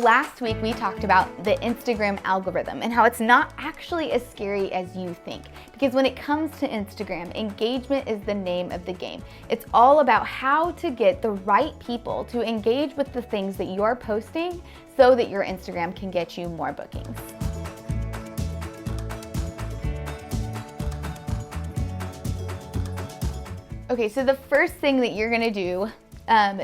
Last week we talked about the Instagram algorithm and how it's not actually as scary as you think. Because when it comes to Instagram, engagement is the name of the game. It's all about how to get the right people to engage with the things that you're posting so that your Instagram can get you more bookings. Okay, so the first thing that you're gonna do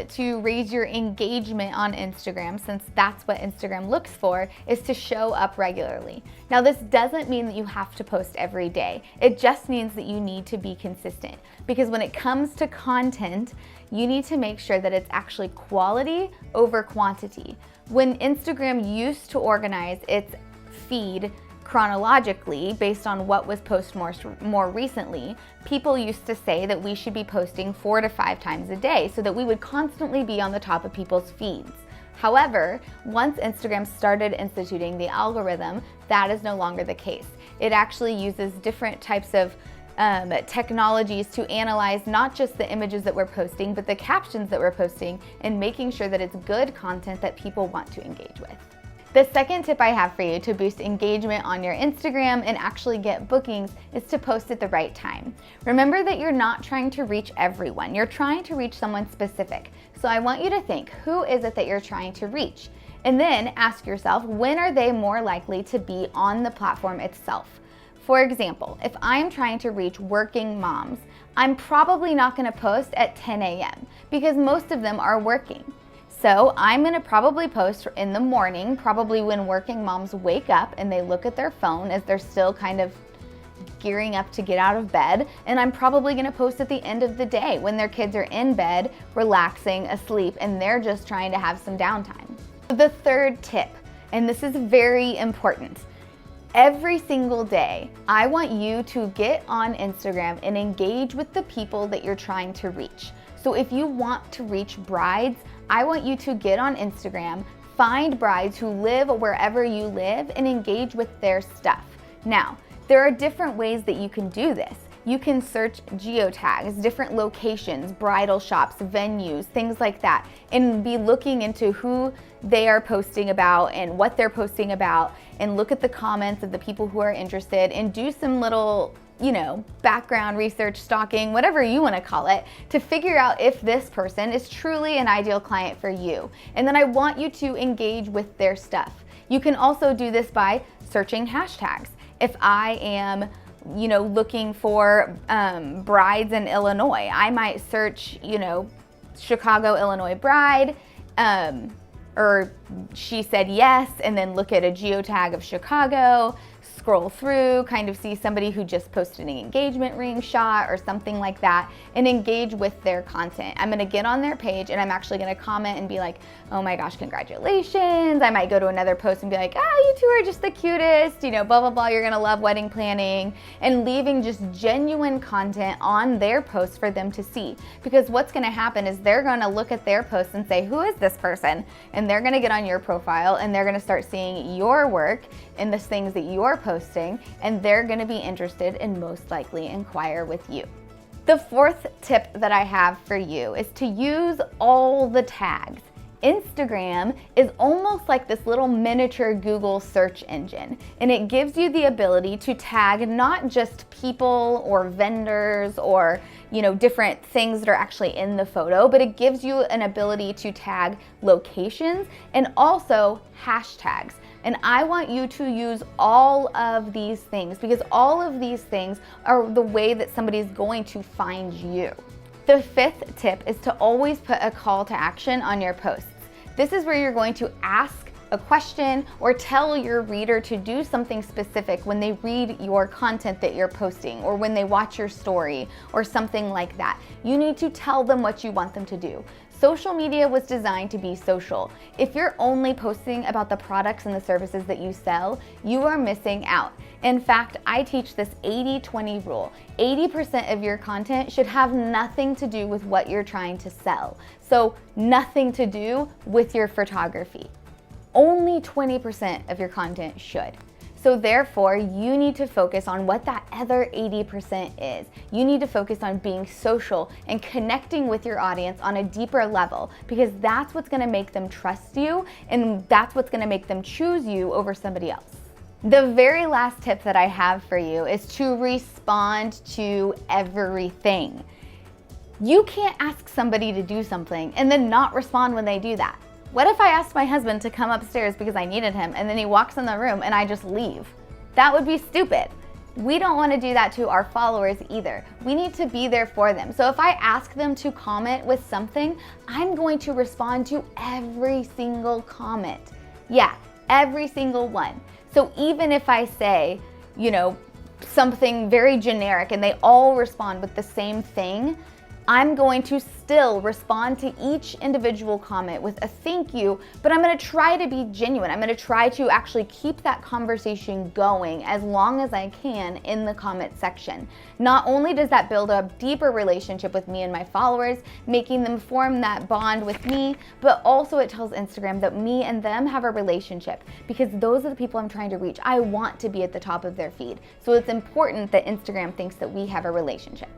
to raise your engagement on Instagram, since that's what Instagram looks for, is to show up regularly. Now, this doesn't mean that you have to post every day. It just means that you need to be consistent, because when it comes to content, you need to make sure that it's actually quality over quantity. When Instagram used to organize its feed chronologically based on what was posted more recently, people used to say that we should be posting 4 to 5 times a day so that we would constantly be on the top of people's feeds. However, once Instagram started instituting the algorithm, that is no longer the case. It actually uses different types of technologies to analyze not just the images that we're posting, but the captions that we're posting, and making sure that it's good content that people want to engage with. The second tip I have for you to boost engagement on your Instagram and actually get bookings is to post at the right time. Remember that you're not trying to reach everyone. You're trying to reach someone specific. So I want you to think, who is it that you're trying to reach? And then ask yourself, when are they more likely to be on the platform itself? For example, if I'm trying to reach working moms, I'm probably not going to post at 10 a.m. because most of them are working. So I'm gonna probably post in the morning, probably when working moms wake up and they look at their phone as they're still kind of gearing up to get out of bed. And I'm probably gonna post at the end of the day when their kids are in bed, relaxing, asleep, and they're just trying to have some downtime. The third tip, and this is very important. Every single day, I want you to get on Instagram and engage with the people that you're trying to reach. So if you want to reach brides, I want you to get on Instagram, find brides who live wherever you live, and engage with their stuff. Now, there are different ways that you can do this. You can search geotags, different locations, bridal shops, venues, things like that, and be looking into who they are posting about and what they're posting about, and look at the comments of the people who are interested, and do some little background research, stalking, whatever you want to call it, to figure out if this person is truly an ideal client for you. And then I want you to engage with their stuff. You can also do this by searching hashtags. If I am looking for brides in Illinois, I might search, Chicago, Illinois bride, or she said yes, and then look at a geotag of Chicago, scroll through, kind of see somebody who just posted an engagement ring shot or something like that, and engage with their content. I'm gonna get on their page and I'm actually gonna comment and be like, oh my gosh, congratulations. I might go to another post and be like, you two are just the cutest, blah, blah, blah, you're gonna love wedding planning, and leaving just genuine content on their post for them to see. Because what's gonna happen is they're gonna look at their post and say, who is this person? And they're gonna get on your profile and they're gonna start seeing your work and the things that you're posting, and they're gonna be interested and most likely inquire with you. The fourth tip that I have for you is to use all the tags. Instagram is almost like this little miniature Google search engine, and it gives you the ability to tag not just people or vendors or different things that are actually in the photo, but it gives you an ability to tag locations and also hashtags. And I want you to use all of these things, because all of these things are the way that somebody's going to find you. The fifth tip is to always put a call to action on your posts. This is where you're going to ask a question or tell your reader to do something specific when they read your content that you're posting, or when they watch your story or something like that. You need to tell them what you want them to do. Social media was designed to be social. If you're only posting about the products and the services that you sell, you are missing out. In fact, I teach this 80-20 rule. 80% of your content should have nothing to do with what you're trying to sell. So nothing to do with your photography. Only 20% of your content should. So therefore, you need to focus on what that other 80% is. You need to focus on being social and connecting with your audience on a deeper level, because that's what's gonna make them trust you, and that's what's gonna make them choose you over somebody else. The very last tip that I have for you is to respond to everything. You can't ask somebody to do something and then not respond when they do that. What if I asked my husband to come upstairs because I needed him, and then he walks in the room and I just leave? That would be stupid. We don't want to do that to our followers either. We need to be there for them. So if I ask them to comment with something, I'm going to respond to every single comment. Yeah, every single one. So even if I say, something very generic and they all respond with the same thing, I'm going to still respond to each individual comment with a thank you, but I'm gonna try to be genuine. I'm gonna try to actually keep that conversation going as long as I can in the comment section. Not only does that build a deeper relationship with me and my followers, making them form that bond with me, but also it tells Instagram that me and them have a relationship, because those are the people I'm trying to reach. I want to be at the top of their feed. So it's important that Instagram thinks that we have a relationship.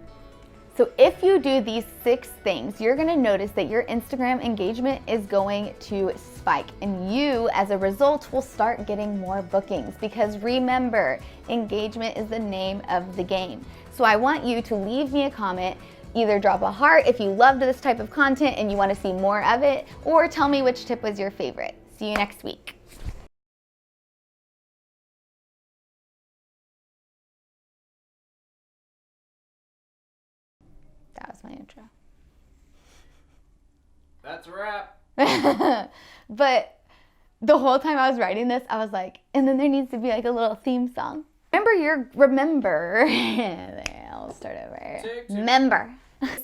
So if you do these 6 things, you're gonna notice that your Instagram engagement is going to spike, and you, as a result, will start getting more bookings, because remember, engagement is the name of the game. So I want you to leave me a comment, either drop a heart if you loved this type of content and you wanna see more of it, or tell me which tip was your favorite. See you next week. That was my intro. That's a wrap. But the whole time I was writing this, I was like, and then there needs to be like a little theme song. Remember, I'll start over. Remember,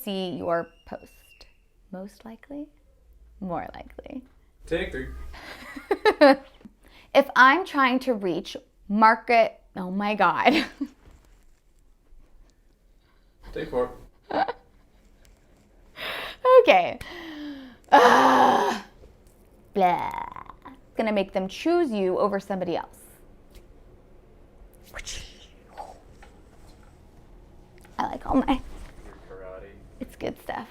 see your post. Most likely, more likely. Take 3. If I'm trying to reach market, oh my God. Take 4. Okay. Blah. It's gonna make them choose you over somebody else. I like all my... Your karate. It's good stuff.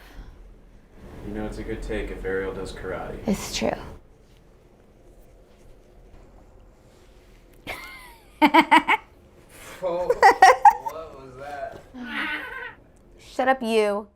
You know it's a good take if Ariel does karate. It's true. Oh, what was that? Shut up, you.